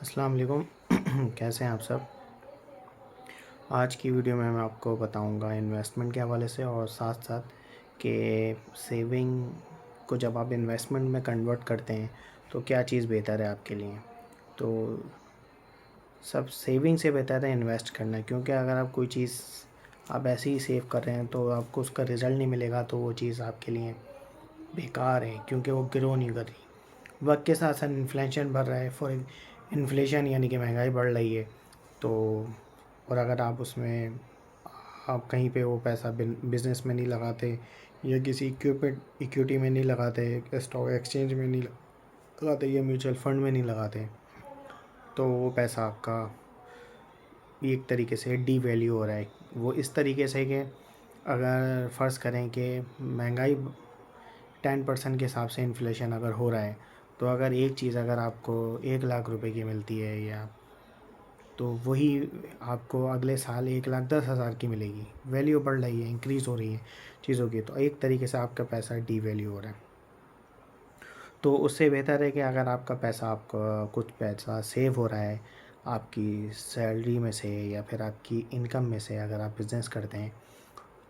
السلام علیکم کیسے ہیں آپ سب؟ آج کی ویڈیو میں آپ کو بتاؤں گا انویسٹمنٹ کے حوالے سے اور ساتھ ساتھ کہ سیونگ کو جب آپ انویسٹمنٹ میں کنورٹ کرتے ہیں تو کیا چیز بہتر ہے آپ کے لیے. تو سب سیونگ سے بہتر ہے انویسٹ کرنا، کیونکہ اگر آپ کوئی چیز آپ ایسے ہی سیو کر رہے ہیں تو آپ کو اس کا رزلٹ نہیں ملے گا، تو وہ چیز آپ کے لیے بیکار ہے، کیونکہ وہ گرو نہیں کر رہی. وقت کے ساتھ ساتھ انفلیشن بڑھ رہا ہے، انفلیشن یعنی کہ مہنگائی بڑھ رہی ہے. تو اور اگر آپ اس میں آپ کہیں پہ وہ پیسہ بزنس میں نہیں لگاتے یا کسی ایکوٹی میں نہیں لگاتے، اسٹاک ایکسچینج میں نہیں لگاتے یا میوچل فنڈ میں نہیں لگاتے، تو وہ پیسہ آپ کا ایک طریقے سے ڈی ویلیو ہو رہا ہے. وہ اس طریقے سے کہ اگر فرض کریں کہ مہنگائی 10% کے حساب سے انفلیشن اگر ہو رہا ہے، تو اگر ایک چیز اگر آپ کو 1,00,000 روپے کی ملتی ہے یا تو وہی آپ کو اگلے سال 1,10,000 کی ملے گی. ویلیو بڑھ رہی ہے، انکریز ہو رہی ہے چیزوں کی، تو ایک طریقے سے آپ کا پیسہ ڈی ویلیو ہو رہا ہے. تو اس سے بہتر ہے کہ اگر آپ کا پیسہ آپ کا کچھ پیسہ سیو ہو رہا ہے آپ کی سیلری میں سے یا پھر آپ کی انکم میں سے، اگر آپ بزنس کرتے ہیں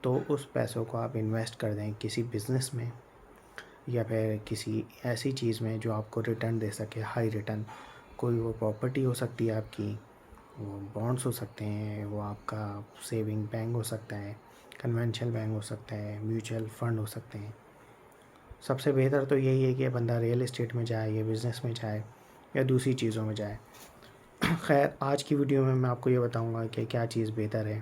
تو اس پیسوں کو آپ انویسٹ کر دیں کسی بزنس میں یا پھر کسی ایسی چیز میں جو آپ کو ریٹرن دے سکے، ہائی ریٹرن. کوئی وہ پراپرٹی ہو سکتی ہے آپ کی، وہ بانڈس ہو سکتے ہیں، وہ آپ کا سیونگ بینک ہو سکتا ہے، کنونشنل بینک ہو سکتا ہے، میوچل فنڈ ہو سکتے ہیں. سب سے بہتر تو یہی ہے کہ بندہ ریئل اسٹیٹ میں جائے یا بزنس میں جائے یا دوسری چیزوں میں جائے. خیر، آج کی ویڈیو میں آپ کو یہ بتاؤں گا کہ کیا چیز بہتر ہے.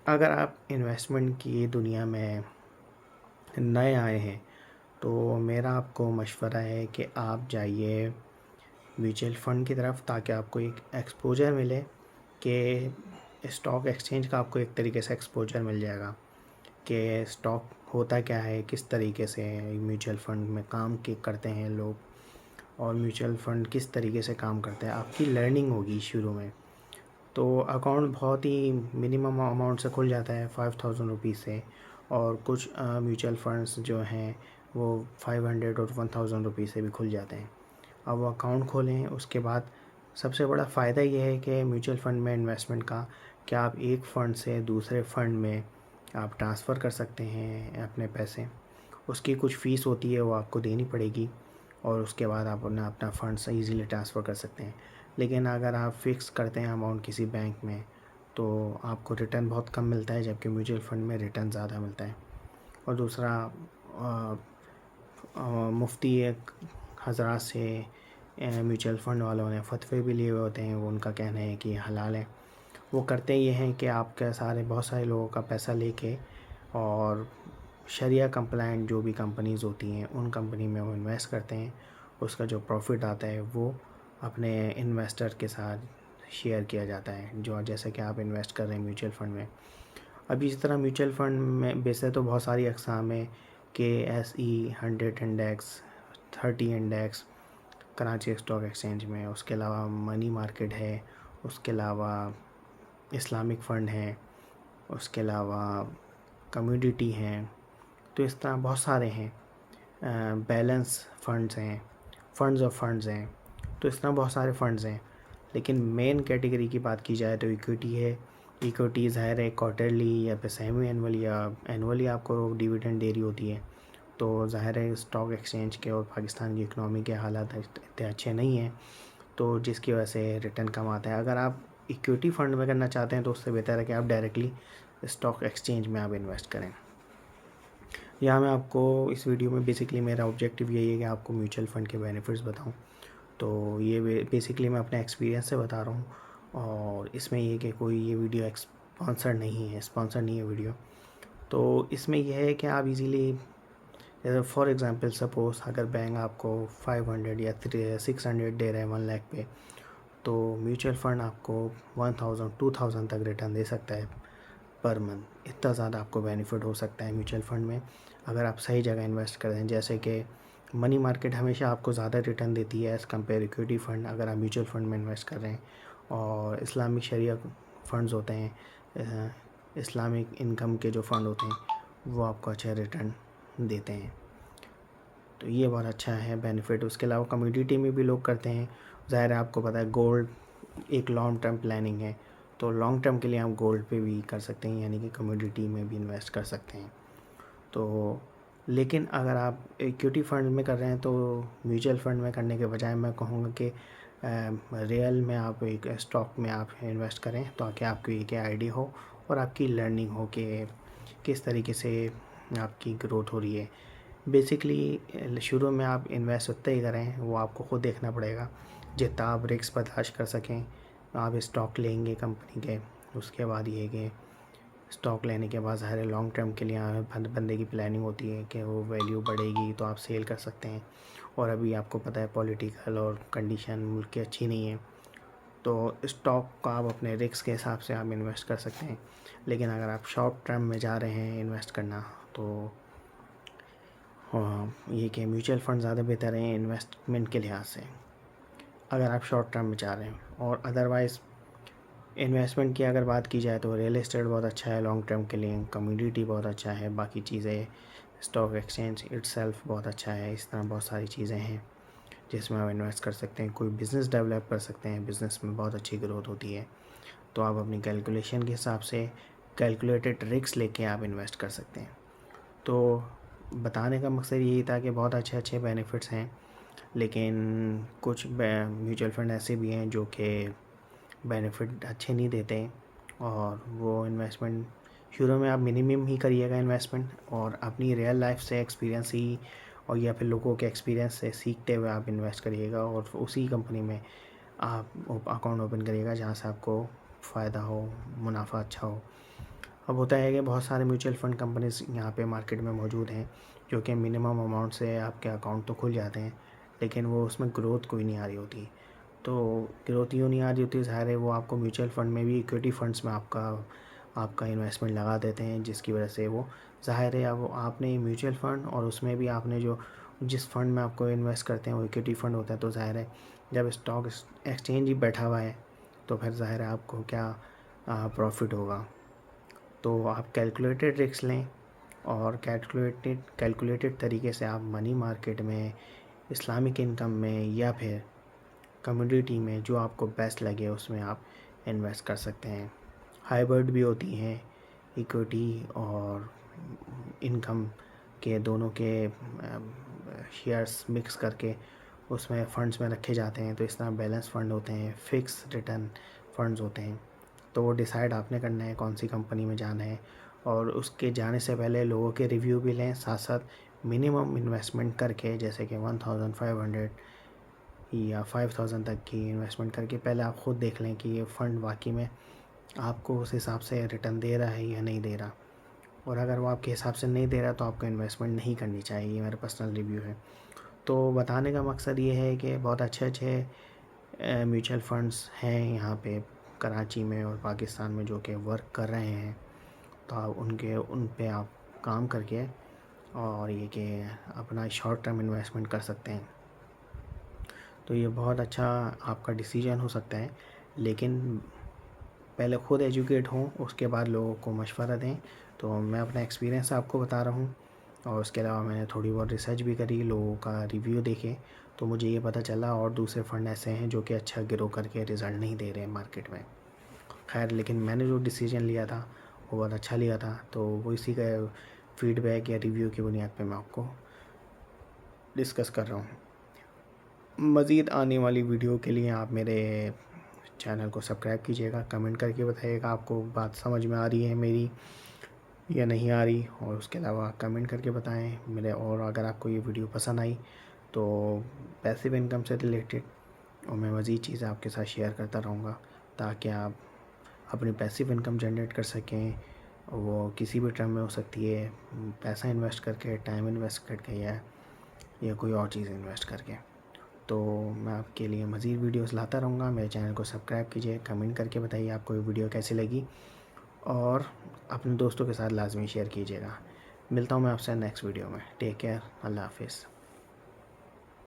اگر آپ انویسٹمنٹ کی دنیا میں نئے آئے ہیں تو میرا آپ کو مشورہ ہے کہ آپ جائیے میوچل فنڈ کی طرف، تاکہ آپ کو ایک ایکسپوجر ملے کہ اسٹاک ایکسچینج کا آپ کو ایک طریقے سے ایکسپوجر مل جائے گا کہ اسٹاک ہوتا کیا ہے، کس طریقے سے میوچل فنڈ میں کام کرتے ہیں لوگ، اور میوچل فنڈ کس طریقے سے کام کرتے ہیں. آپ کی لرننگ ہوگی شروع میں. تو اکاؤنٹ بہت ہی منیمم اماؤنٹ سے کھل جاتا ہے 5,000 روپیز سے، اور کچھ میوچل فنڈس جو ہیں وہ 500 اور 1,000 روپیز سے بھی کھل جاتے ہیں. اب وہ اکاؤنٹ کھولیں، اس کے بعد سب سے بڑا فائدہ یہ ہے کہ میوچل فنڈ میں انویسٹمنٹ کا کہ آپ ایک فنڈ سے دوسرے فنڈ میں آپ ٹرانسفر کر سکتے ہیں اپنے پیسے. اس کی کچھ فیس ہوتی ہے، وہ آپ کو دینی پڑے گی، اور اس کے بعد آپ اپنا فنڈ ایزیلی ٹرانسفر کر سکتے ہیں. لیکن اگر آپ فکس کرتے ہیں اماؤنٹ کسی بینک میں تو آپ کو ریٹرن بہت کم ملتا ہے، جبکہ میوچل فنڈ میں ریٹرن زیادہ ملتا ہے. اور دوسرا، مفتی حضرات سے میوچل فنڈ والوں نے فتوے بھی لیے ہوئے ہوتے ہیں. وہ ان کا کہنا ہے کہ یہ حلال ہے. وہ کرتے یہ ہیں کہ آپ کے بہت سارے لوگوں کا پیسہ لے کے اور شریعہ کمپلائنٹ جو بھی کمپنیز ہوتی ہیں ان کمپنی میں وہ انویسٹ کرتے ہیں. اس کا جو پروفٹ آتا ہے وہ اپنے انویسٹر کے ساتھ شیئر کیا جاتا ہے، جو جیسے کہ آپ انویسٹ کر رہے ہیں میوچل فنڈ میں. اب اسی طرح میوچل فنڈ میں ویسے تو بہت ساری اقسام ہیں، KSE 100 index, 30 index Karachi stock exchange میں. اس کے علاوہ منی مارکیٹ ہے، اس کے علاوہ اسلامک فنڈ ہیں، اس کے علاوہ کمیونٹی ہیں. تو اس طرح بہت سارے ہیں. بیلنس فنڈز ہیں، فنڈز آف فنڈز ہیں. تو اس طرح بہت سارے فنڈز ہیں. لیکن مین کیٹیگری کی بات کی جائے تو ایکویٹی ہے. ایکویٹی ظاہر ہے کوارٹرلی یا پھر سیمی اینول یا اینولی آپ کو ڈیویڈنڈ دے رہی ہوتی ہے. تو ظاہر ہے اسٹاک ایکسچینج کے اور پاکستان کی اکنامی کے حالات اتنے اچھے نہیں ہیں، تو جس کی وجہ سے ریٹرن کم آتا ہے. اگر آپ ایکویٹی فنڈ میں کرنا چاہتے ہیں تو اس سے بہتر ہے کہ آپ ڈائریکٹلی اسٹاک ایکسچینج میں آپ انویسٹ کریں. یہاں میں آپ کو اس ویڈیو میں بیسکلی میرا آبجیکٹیو یہی ہے کہ آپ کو میوچل فنڈ کے بینیفٹس بتاؤں. تو یہ بیسکلی میں اپنے ایکسپیرینس سے بتا رہا ہوں، اور اس میں یہ کہ کوئی یہ ویڈیو اسپانسر نہیں ہے ویڈیو. تو اس میں یہ ہے کہ آپ ایزیلی، فار ایگزامپل سپوز اگر بینک آپ کو 500 یا 600 دے رہے ہیں 1,00,000 پہ، تو میوچل فنڈ آپ کو 1,000 2,000 تک ریٹرن دے سکتا ہے پر منتھ. اتنا زیادہ آپ کو بینیفٹ ہو سکتا ہے میوچل فنڈ میں اگر آپ صحیح جگہ انویسٹ کر دیں. جیسے کہ منی مارکیٹ ہمیشہ آپ کو زیادہ ریٹرن دیتی ہے ایز کمپیئر ایکویٹی فنڈ اگر آپ میوچل فنڈ میں انویسٹ کر رہے ہیں. اور اسلامک شریعہ فنڈز ہوتے ہیں، اسلامک انکم کے جو فنڈ ہوتے ہیں وہ آپ کو اچھا ریٹرن دیتے ہیں. تو یہ بہت اچھا ہے بینیفٹ. اس کے علاوہ کمیونٹی میں بھی لوگ کرتے ہیں. ظاہر ہے آپ کو پتہ ہے گولڈ ایک لانگ ٹرم پلاننگ ہے، تو لانگ ٹرم کے لیے آپ گولڈ پہ بھی کر سکتے ہیں، یعنی کہ کمیڈیٹی میں بھی انویسٹ کر سکتے ہیں. تو لیکن اگر آپ ایکوٹی فنڈ میں کر رہے ہیں تو میوچل فنڈ میں کرنے کے بجائے میں کہوں گا کہ ریئل میں آپ ایک اسٹاک میں آپ انویسٹ کریں، تاکہ آپ کو ایک آئیڈیا ہو اور آپ کی لرننگ ہو کہ کس طریقے سے آپ کی گروتھ ہو رہی ہے. بیسکلی شروع میں آپ انویسٹ اتنا ہی کریں، وہ آپ کو خود دیکھنا پڑے گا جتنا آپ رسک برداشت کر سکیں. آپ اسٹاک لیں گے کمپنی کے، اس کے بعد یہ کہ اسٹاک لینے کے بعد ظاہر لانگ ٹرم کے لیے بندے کی پلاننگ ہوتی ہے کہ وہ ویلیو بڑھے گی تو آپ سیل کر سکتے ہیں. اور ابھی آپ کو پتہ ہے پولیٹیکل اور کنڈیشن ملک کی اچھی نہیں ہے، تو اسٹاک کا آپ اپنے رسک کے حساب سے آپ انویسٹ کر سکتے ہیں. لیکن اگر آپ شارٹ ٹرم میں جا رہے ہیں انویسٹ کرنا تو یہ کہ میوچل فنڈ زیادہ بہتر ہیں انویسٹمنٹ کے لحاظ سے اگر آپ شارٹ ٹرم میں چاہ رہے ہیں. اور ادروائز انویسٹمنٹ کی اگر بات کی جائے تو ریئل اسٹیٹ بہت اچھا ہے لانگ ٹرم کے لیے، کمیڈیٹی بہت اچھا ہے، باقی چیزیں اسٹاک ایکسچینج اٹ سیلف بہت اچھا ہے. اس طرح بہت ساری چیزیں ہیں جس میں آپ انویسٹ کر سکتے ہیں. کوئی بزنس ڈیولپ کر سکتے ہیں، بزنس میں بہت اچھی گروتھ ہوتی ہے، تو آپ اپنی کیلکولیشن کے حساب سے کیلکولیٹڈ رسک لے کے آپ انویسٹ کر سکتے ہیں. تو بتانے کا مقصد یہی تھا کہ بہت اچھے بینیفٹس ہیں، لیکن کچھ میوچل فنڈ ایسے بھی ہیں جو کہ بینیفٹ اچھے نہیں دیتے، اور وہ انویسٹمنٹ شروع میں آپ منیمم ہی کریے گا انویسٹمنٹ، اور اپنی ریئل لائف سے ایکسپیرینس ہی اور یا پھر لوگوں کے ایکسپیرینس سے سیکھتے ہوئے آپ انویسٹ کریے گا، اور اسی کمپنی میں آپ اکاؤنٹ اوپن کریے گا جہاں سے آپ کو فائدہ ہو، منافع اچھا ہو. اب ہوتا ہے کہ بہت سارے میوچل فنڈ کمپنیز یہاں پہ مارکیٹ میں موجود ہیں جو کہ منیمم اماؤنٹ سے آپ کے اکاؤنٹ تو کھل جاتے ہیں، لیکن وہ اس میں گروتھ کوئی نہیں آ رہی ہوتی. تو گروتھ یوں نہیں آ رہی ہوتی، ظاہر ہے وہ آپ کو میوچل فنڈ میں بھی ایکویٹی فنڈس میں آپ کا انویسٹمنٹ لگا دیتے ہیں، جس کی وجہ سے وہ ظاہر ہے اب آپ نے میوچل فنڈ اور اس میں بھی آپ نے جس فنڈ میں آپ کو انویسٹ کرتے ہیں وہ ایکویٹی فنڈ ہوتا ہے، تو ظاہر ہے جب اسٹاک ایکسچینج ہی بیٹھا ہوا ہے تو پھر ظاہر ہے آپ کو کیا پروفٹ ہوگا. تو آپ کیلکولیٹڈ رسک لیں، اور کیلکولیٹڈ طریقے سے آپ منی مارکیٹ میں، اسلامک انکم میں، یا پھر کمیڈیٹی میں جو آپ کو بیسٹ لگے اس میں آپ انویسٹ کر سکتے ہیں. ہائیبرڈ بھی ہوتی ہیں، ایکویٹی اور انکم کے دونوں کے شیئرز مکس کر کے اس میں فنڈز میں رکھے جاتے ہیں. تو اس طرح بیلنس فنڈ ہوتے ہیں، فکس ریٹرن فنڈز ہوتے ہیں. تو وہ ڈیسائیڈ آپ نے کرنا ہے کون سی کمپنی میں جانا ہے، اور اس کے جانے سے پہلے لوگوں کے ریویو بھی لیں، ساتھ ساتھ منیمم انویسٹمنٹ کر کے، جیسے کہ 1500 یا 5000 تک کی انویسٹمنٹ کر کے پہلے آپ خود دیکھ لیں کہ یہ فنڈ واقعی میں آپ کو اس حساب سے ریٹرن دے رہا ہے یا نہیں دے رہا. اور اگر وہ آپ کے حساب سے نہیں دے رہا تو آپ کو انویسٹمنٹ نہیں کرنی چاہیے. یہ میرا پرسنل ریویو ہے. تو بتانے کا مقصد یہ ہے کہ بہت اچھے میوچل فنڈز ہیں یہاں پہ کراچی میں اور پاکستان میں جو کہ ورک کر رہے ہیں، تو آپ ان پہ آپ کام کر کے اور یہ کہ اپنا شارٹ ٹرم انویسٹمنٹ کر سکتے ہیں. تو یہ بہت اچھا آپ کا ڈیسیجن ہو سکتا ہے، لیکن پہلے خود ایجوکیٹ ہوں، اس کے بعد لوگوں کو مشورہ دیں. تو میں اپنا ایکسپیرینس آپ کو بتا رہا ہوں، اور اس کے علاوہ میں نے تھوڑی بہت ریسرچ بھی کری، لوگوں کا ریویو دیکھے تو مجھے یہ پتہ چلا. اور دوسرے فنڈ ایسے ہیں جو کہ اچھا گرو کر کے رزلٹ نہیں دے رہے ہیں مارکیٹ میں. خیر، لیکن میں نے جو ڈیسیجن لیا تھا وہ بہت اچھا لیا تھا، تو وہ اسی کا فیڈ بیک یا ریویو کی بنیاد پہ میں آپ کو ڈسکس کر رہا ہوں. مزید آنے والی ویڈیو کے لیے آپ میرے چینل کو سبسکرائب کیجیے گا، کمنٹ کر کے بتائیے گا آپ کو بات سمجھ میں آ رہی ہے میری یا نہیں آ رہی، اور اس کے علاوہ کمنٹ کر کے بتائیں میرے. اور اگر آپ کو یہ ویڈیو پسند آئی تو پیسیو انکم سے ریلیٹڈ اور میں مزید چیزیں آپ کے ساتھ شیئر کرتا رہوں گا، تاکہ آپ اپنی پیسیو انکم جنریٹ کر سکیں. وہ کسی بھی ٹرم میں ہو سکتی ہے، پیسہ انویسٹ کر کے، ٹائم انویسٹ کر کے، یا کوئی اور چیز انویسٹ کر کے. تو میں آپ کے لیے مزید ویڈیوز لاتا رہوں گا. میرے چینل کو سبسکرائب کیجیے، کمنٹ کر کے بتائیے آپ کو یہ ویڈیو کیسی لگی، اور اپنے دوستوں کے ساتھ لازمی شیئر کیجیے گا. ملتا ہوں میں آپ سے نیکسٹ ویڈیو میں. Take care. اللہ حافظ.